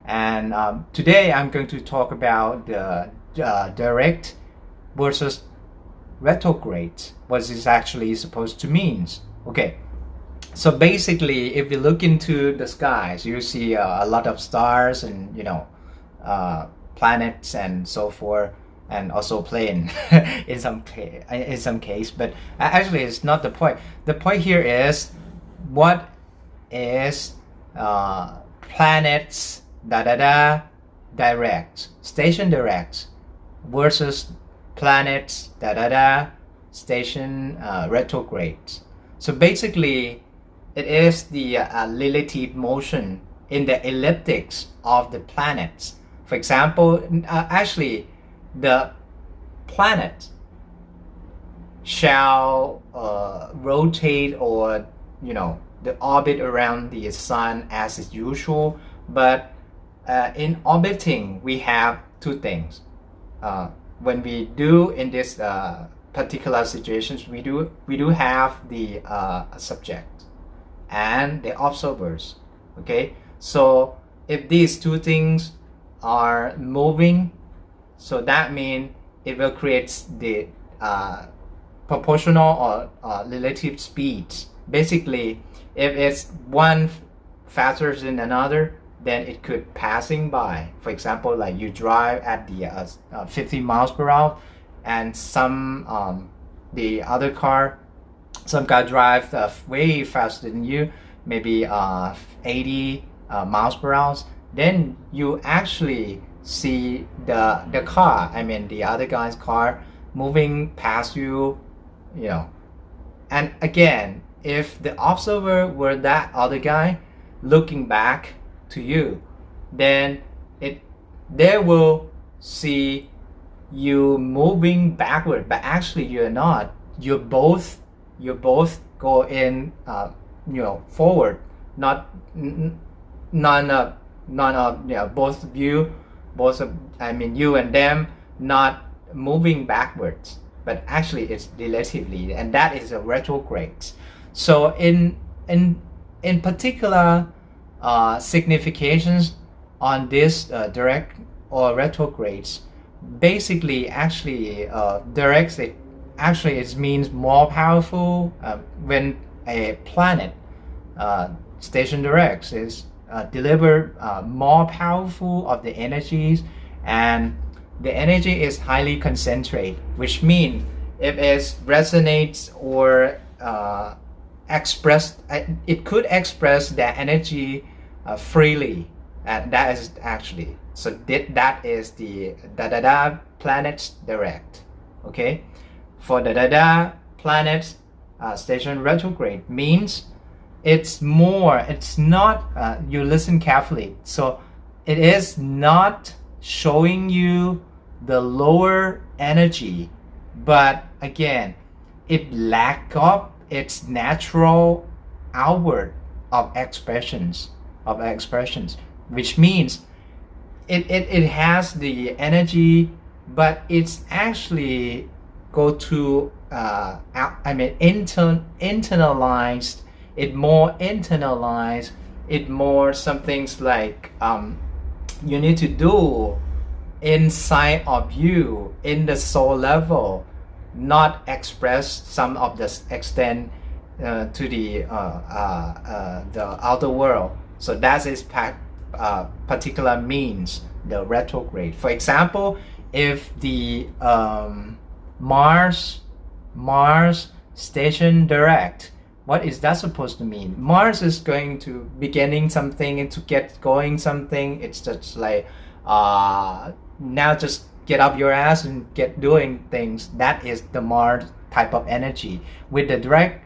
and today I'm going to talk about the direct versus retrograde, what this actually supposed to mean. Okay, so basically if you look into the skies, you see a lot of stars and planets and so forth, and also plane in some case, but actually it's not the point. The point here is what is planets direct, station direct versus planets station retrograde. So basically it is the relative motion in the elliptics of the planets. For example, actually the planet shall rotate, or the orbit around the sun as is usual, but in orbiting we have two things. When we do in this particular situations, we do have the subject and the observers. Okay, so if these two things are moving, so that means it will create the proportional or relative speeds. Basically, if it's one faster than another, then it could passing by. For example, like you drive at the 50 miles per hour, and the other car, some car drive way faster than you, maybe 80 miles per hour. Then you actually see the car, the other guy's car moving past you, and again, if the observer were that other guy looking back to you, then they will see you moving backward, but actually you're not. You both go in forward, not none of both of you, you and them, not moving backwards, but actually it's relatively, and that is a retrograde. So in particular significations on this direct or retrogrades, basically actually direct, it means more powerful. When a planet station direct is deliver more powerful of the energies, and the energy is highly concentrated, which means if it resonates or express, it could express that energy freely, and that is actually, so that is the planets direct. Okay, for the planets station retrograde means it's not, you listen carefully, so it is not showing you the lower energy, but again it lack of its natural outward of expressions, which means it has the energy, but it's actually go to internalized, it more somethings like you need to do inside of you in the soul level, not express some of the extent to the outer world. So that is particular means the retrograde. For example, if the Mars station direct, what is that supposed to mean? Mars is going to beginning something and to get going something. It's just like now just get up your ass and get doing things. That is the Mars type of energy. With the direct,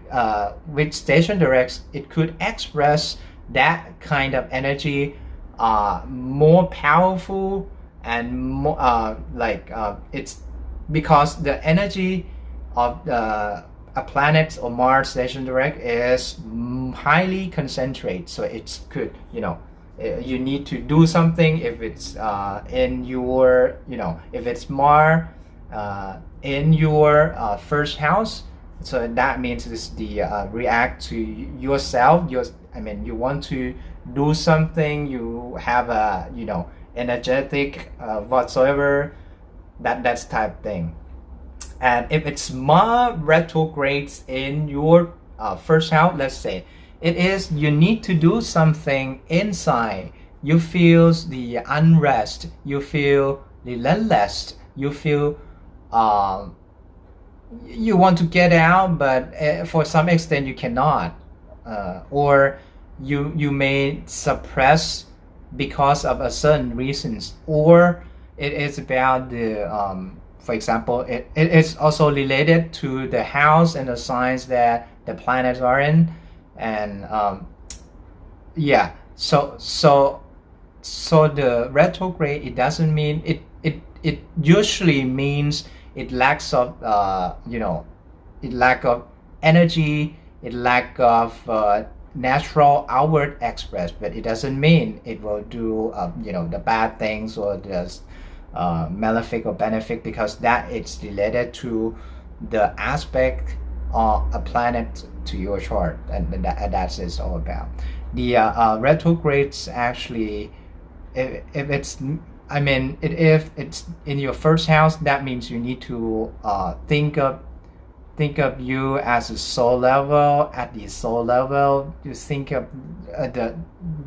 with station directs, it could express that kind of energy more powerful and more it's because the energy of a planet or Mars station direct is highly concentrated, so it's could you need to do something if it's in your if it's Mars in your first house, so that means it's the react to yourself, you want to do something, you have a energetic whatsoever, that's type thing. And if it's Mars retrogrades in your first house, let's say it is, you need to do something inside. You feel the unrest, you feel relentless, you feel you want to get out, but for some extent you cannot, or you may suppress because of a certain reasons, or it is about the for example, it is also related to the house and the signs that the planets are in, and yeah, so the retrograde, it doesn't mean it usually means it lacks of it lack of energy, it lack of natural outward express, but it doesn't mean it will do the bad things or just malefic or benefic, because that it's related to the aspect of a planet to your chart, and that's it's all about. The retrogrades actually, if it's if it's in your first house, that means you need to think of you as a soul level. At the soul level, you think of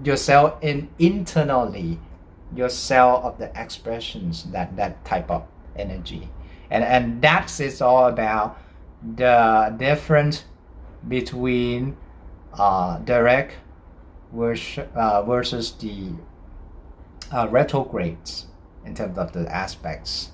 yourself internally, yourself of the expressions, that type of energy, and that's it's all about the difference between direct versus the retrogrades in terms of the aspects.